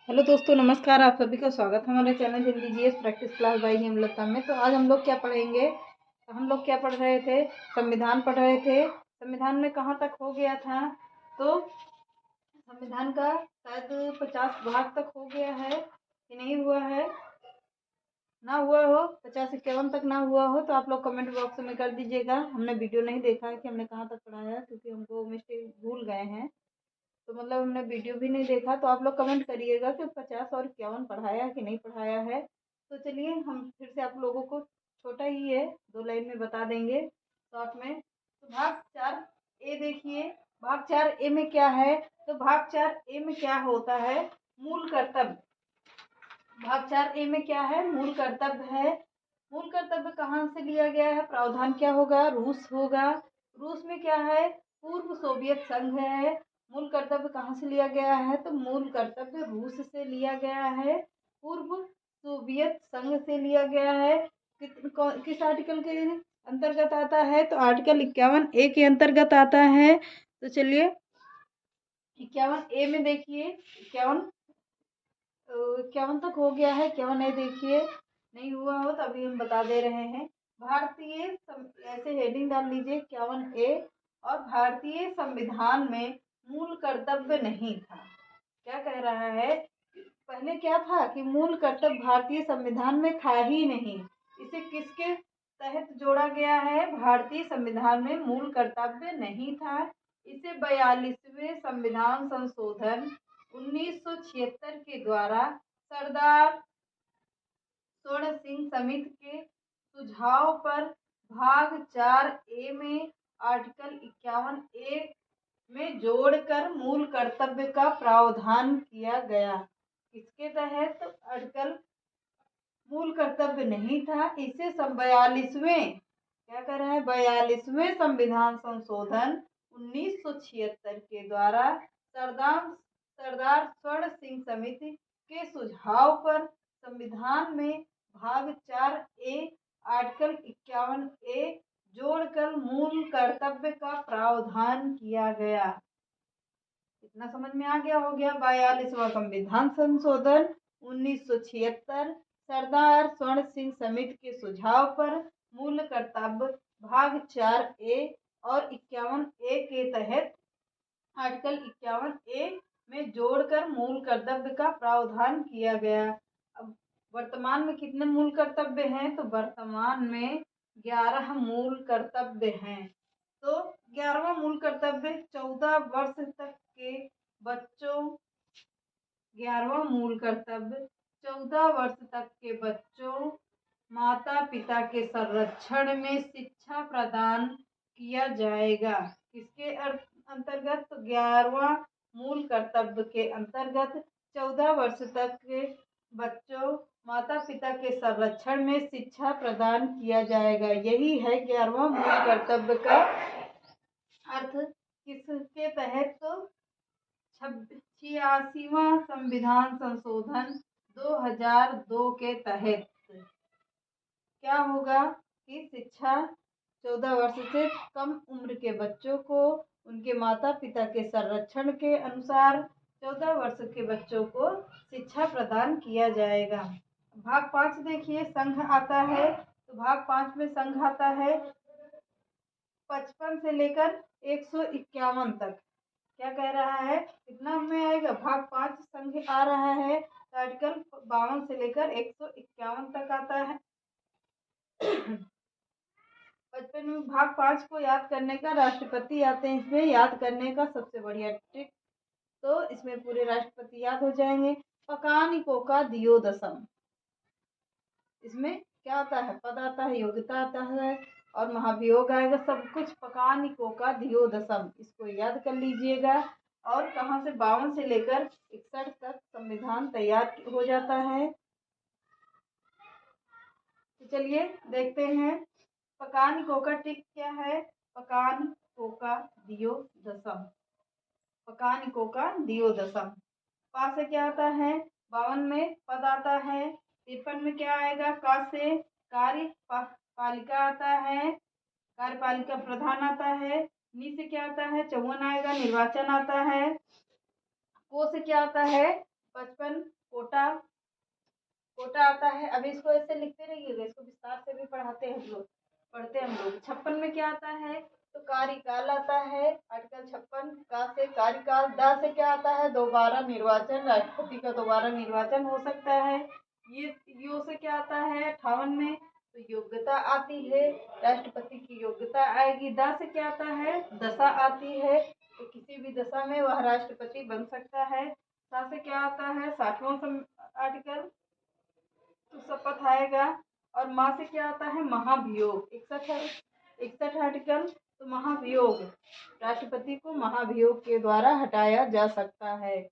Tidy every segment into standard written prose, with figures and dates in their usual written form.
Hello दोस्तों, नमस्कार। आप सभी का स्वागत है हमारे channel Hindi GS practice class by Hemlata में। तो आज हम लोग क्या पढ़ेंगे? हम लोग क्या पढ़ रहे थे? संविधान पढ़ रहे थे। संविधान में कहाँ तक हो गया था? तो संविधान का शायद 50 भाग तक हो गया है कि नहीं हुआ है। ना हुआ हो, 50-51 तक ना हुआ हो तो आप लोग कमेंट बॉक्स में कर दीजिएगा। हमने वीडियो नहीं देखा है कि हमने कहाँ तक पढ़ाया है, क्योंकि हमको मिस्टेक भूल गए हैं। तो मतलब हमने वीडियो भी नहीं देखा। तो आप लोग कमेंट करिएगा कि 50 और 51 पढ़ाया है कि नहीं पढ़ाया है। तो चलिए हम फिर से आप लोगों को, छोटा ही है, 2 लाइन में बता देंगे शॉर्ट में। तो भाग 4 ए देखिए। भाग 4 ए में क्या है? तो भाग 4 ए में क्या होता है? मूल कर्तव्य। भाग 4 ए में क्या है? मूल कर्तव्य है। मूल कर्तव्य कहाँ से लिया गया है? प्रावधान क्या होगा? रूस होगा। रूस में क्या है? पूर्व सोवियत संघ है। मूल कर्तव्य कहाँ से लिया गया है? तो मूल कर्तव्य रूस से लिया गया है, पूर्व सोवियत संघ से लिया गया है। किस आर्टिकल के अंतर्गत आता है? तो आर्टिकल 51 ए के अंतर्गत आता है। तो चलिए 51 ए में देखिए। 51 तक हो गया है। 51 ए देखिए। नहीं हुआ हो तो अभी हम बता दे रहे हैं। ऐसे हेडिंग डाल लीजिए 51 ए। और भारतीय संविधान में मूल कर्तव्य नहीं था। क्या कह रहा है? पहले क्या था कि मूल कर्तव्य भारतीय संविधान में था ही नहीं। इसे किसके तहत जोड़ा गया है? भारतीय संविधान में मूल कर्तव्य नहीं था। इसे 42वें संविधान संशोधन 1976 के द्वारा सरदार स्वर्ण सिंह समिति के सुझाव पर भाग 4 ए में आर्टिकल 51 ए में जोड़कर मूल कर्तव्य का प्रावधान किया गया। इसके तहत आर्टिकल मूल कर्तव्य नहीं था। इसे 42वें, क्या कर रहा है, 42वें संविधान संशोधन 1976 के द्वारा सरदार स्वर्ण सिंह समिति के सुझाव पर संविधान में भाग 4 ए आर्टिकल 51 ए जोड़कर मूल कर्तव्य का प्रावधान किया गया। इतना समझ में आ गया? हो गया 42वां संविधान संशोधन 1976 सरदार स्वर्ण सिंह समिति के सुझाव पर मूल कर्तव्य भाग 4 ए और 51 ए के तहत आर्टिकल 51 ए में जोड़कर मूल कर्तव्य का प्रावधान किया गया। अब वर्तमान में कितने मूल कर्तव्य हैं? तो वर्तमान में 11 मूल कर्तव्य हैं। तो 11वां मूल कर्तव्य 14 वर्ष तक के बच्चों 11वां मूल कर्तव्य 14 वर्ष तक के बच्चों माता पिता के संरक्षण में शिक्षा प्रदान किया जाएगा। किसके अंतर्गत? तो 11वां मूल कर्तव्य के अंतर्गत 14 वर्ष तक के बच्चों माता पिता के संरक्षण में शिक्षा प्रदान किया जाएगा। यही है 11वां मूल कर्तव्य का अर्थ। किसके तहत? तो 86वां संविधान संशोधन 2002 के तहत क्या होगा कि शिक्षा 14 वर्ष से कम उम्र के बच्चों को उनके माता पिता के संरक्षण के अनुसार 14 वर्ष के बच्चों को शिक्षा प्रदान किया जाएगा। भाग 5 देखिए, संघ आता है। तो भाग 5 में संघ आता है 55 से लेकर 151 तक। क्या कह रहा है? कितना में आएगा? भाग 5 संघ आ रहा है तो आर्टिकल 52 से लेकर 151 तक आता है। 55 में भाग 5 को याद करने का, राष्ट्रपति आते हैं इसमें याद करने का सबसे बढ़िया ट्रिक। तो इसमें पूरे राष्ट्रपति याद हो जाएंगे। पकानिकों का दियोदशम, इसमें क्या आता है? पद आता है, योग्यता आता है और महाभियोग आएगा। सब कुछ पकानिकों का दियोदशम, इसको याद कर लीजिएगा। और कहाँ से? 52 से लेकर 61 तक संविधान तैयार हो जाता है। तो चलिए देखते हैं पकानिकों का टिक क्या है। पकानिकों का दियोदशम, पकानिकों का दियोदशम। पा से क्या आता है? 52 में पद आता है। 53 में क्या आएगा? का से कार्यपालिका आता है, कार्यपालिका प्रधान आता है। नी से क्या आता है? 54 आएगा, निर्वाचन आता है। को से क्या आता है? 55 कोटा कोटा आता है। अभी इसको ऐसे लिखते रहिएगा, इसको विस्तार से भी पढ़ाते हैं हम लोग, पढ़ते हैं हम लोग। 56 में क्या आता है, तो कार्यकाल आता है। आर्टिकल 56 का से कार्यकाल, द से क्या आता है, दोबारा निर्वाचन, राष्ट्रपति का दोबारा निर्वाचन हो सकता है। ये यो से क्या आता है 58 में, तो योग्यता आती है, राष्ट्रपति की योग्यता आएगी। द से क्या आता है, दशा आती है, तो किसी भी दशा में वह राष्ट्रपति बन सकता है। सा से क्या आता है 60वां आर्टिकल, तो शपथ आएगा। और माँ से क्या आता है, महाभियोग। 61 आर्टिकल, तो महाभियोग, राष्ट्रपति को महाभियोग के द्वारा हटाया जा सकता है।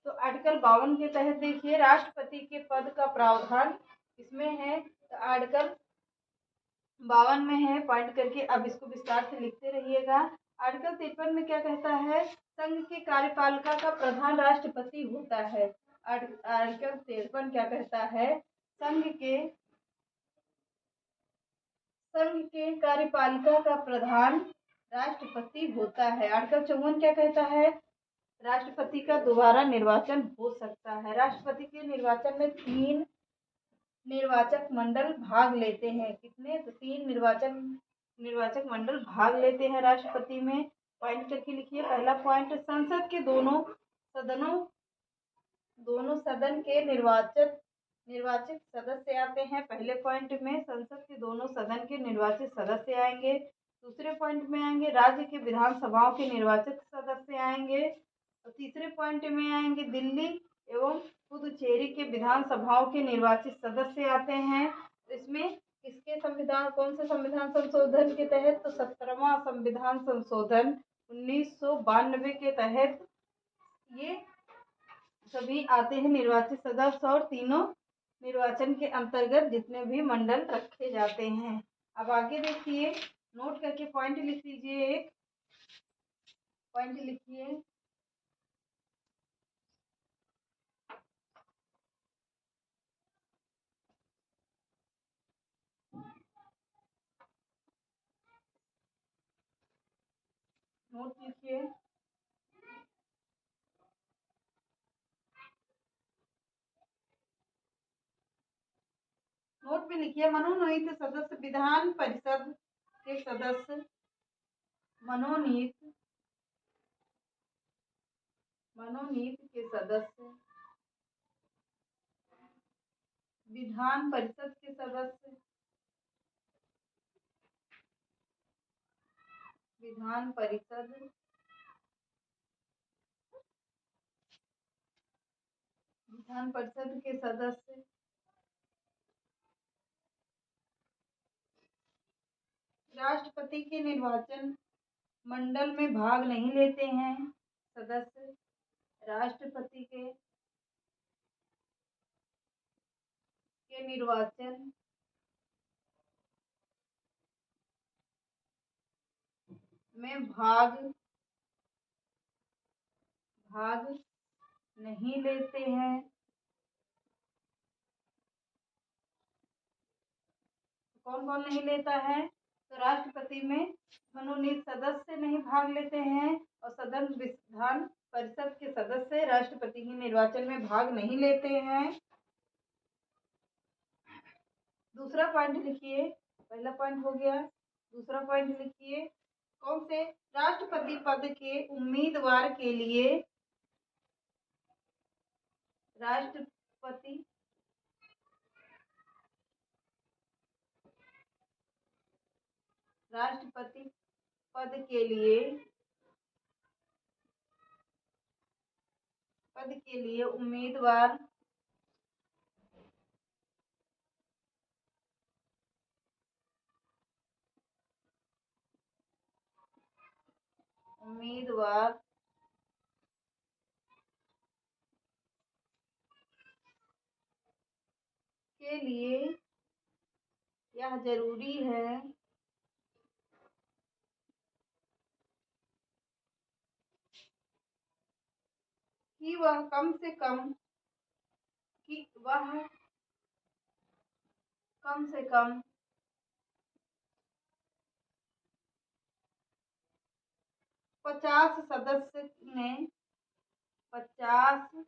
तो आर्टिकल 52 के तहत देखिए राष्ट्रपति के पद का प्रावधान इसमें है। तो आर्टिकल 52 में है, पॉइंट करके अब इसको विस्तार से लिखते रहिएगा। आर्टिकल 53 में क्या कहता है, संघ के कार्यपालिका का प्रधान राष्ट्रपति होता है। आर्टिकल 53 क्या कहता है, संघ के कार्यपालिका का प्रधान राष्ट्रपति होता है। आर्टिकल 54 क्या कहता है, राष्ट्रपति का दोबारा निर्वाचन हो सकता है। राष्ट्रपति के निर्वाचन में 3 निर्वाचक मंडल भाग लेते हैं। कितने, तो 3 निर्वाचक मंडल भाग लेते हैं राष्ट्रपति में। पॉइंट करके लिखिए। पहला पॉइंट, संसद के दोनों सदन के निर्वाचित सदस्य आते हैं। पहले पॉइंट में संसद के दोनों सदन के निर्वाचित सदस्य आएंगे। दूसरे पॉइंट में आएंगे राज्य के विधानसभाओं के निर्वाचित सदस्य आएंगे। और तीसरे पॉइंट में आएंगे दिल्ली एवं पुदुचेरी के विधानसभाओं के निर्वाचित सदस्य आते हैं। इसमें किसके संविधान, कौन से संविधान संशोधन के तहत, तो 17वां संविधान संशोधन 1992 के तहत ये सभी आते हैं निर्वाचित सदस्य। और तीनों निर्वाचन के अंतर्गत जितने भी मंडल रखे जाते हैं। अब आगे देखिए, नोट करके पॉइंट लिख लीजिए। एक पॉइंट लिखिए, नोट लिखिए। नोट में लिखिए, मनोनीत सदस्य विधान परिषद के सदस्य, मनोनीत के सदस्य, विधान परिषद के सदस्य, विधान परिषद के सदस्य राष्ट्रपति के निर्वाचन मंडल में भाग नहीं लेते हैं। सदस्य राष्ट्रपति के निर्वाचन में भाग नहीं लेते हैं। कौन कौन नहीं लेता है, तो राष्ट्रपति में मनोनीत सदस्य नहीं भाग लेते हैं और सदन विधान परिषद के सदस्य राष्ट्रपति के निर्वाचन में भाग नहीं लेते हैं। दूसरा पॉइंट लिखिए, पहला पॉइंट हो गया। दूसरा पॉइंट लिखिए, कौन से, राष्ट्रपति पद के उम्मीदवार के लिए राष्ट्रपति पद के लिए उम्मीदवार के लिए यह जरूरी है कि वह कम से कम 50 सदस्य ने 50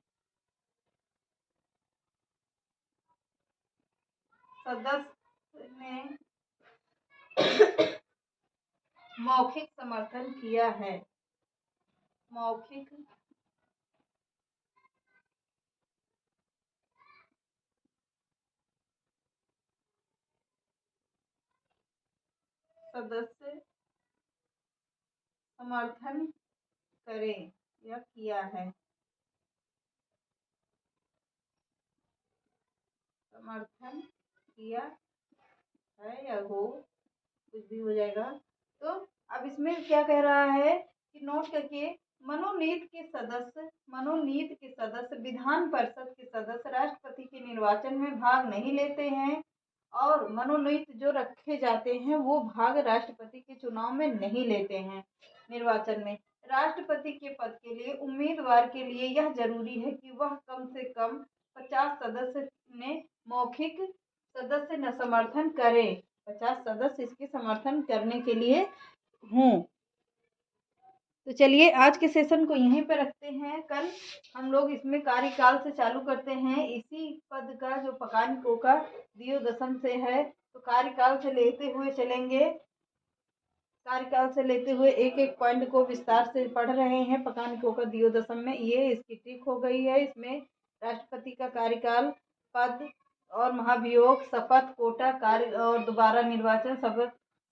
सदस्य ने मौखिक समर्थन किया है। मौखिक सदस्य समर्थन करें या किया है। समर्थन किया है या हो, कुछ भी हो जाएगा। तो अब इसमें क्या कह रहा है कि नोट करके, मनोनीत के सदस्य विधान परिषद के सदस्य राष्ट्रपति के निर्वाचन में भाग नहीं लेते हैं, और मनोनीत जो रखे जाते हैं वो भाग राष्ट्रपति के चुनाव में नहीं लेते हैं। निर्वाचन में राष्ट्रपति के पद के लिए उम्मीदवार के लिए यह जरूरी है कि वह कम से कम 50 सदस्य ने मौखिक सदस्य न समर्थन करें। 50 सदस्य इसके समर्थन करने के लिए हों। तो चलिए आज के सेशन को यहीं पे रखते हैं। कल हम लोग इसमें कार्यकाल से चालू करते हैं। इसी पद का जो पकानिकों का दियोदशम से है, तो कार्यकाल से लेते हुए चलेंगे। कार्यकाल से लेते हुए एक एक पॉइंट को विस्तार से पढ़ रहे हैं। पकानिकों का दियोदशम में ये इसकी टिक हो गई है। इसमें राष्ट्रपति का कार्यकाल, पद और महाभियोग, शपथ, कोटा, कार्य और दोबारा निर्वाचन,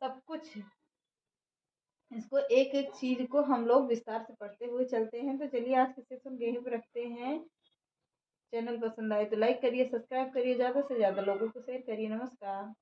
सब कुछ इसको एक एक चीज को हम लोग विस्तार से पढ़ते हुए चलते हैं। तो चलिए आज के सेशन यहीं पर रखते हैं। चैनल पसंद आए तो लाइक करिए, सब्सक्राइब करिए, ज़्यादा से ज़्यादा लोगों को शेयर करिए। नमस्कार।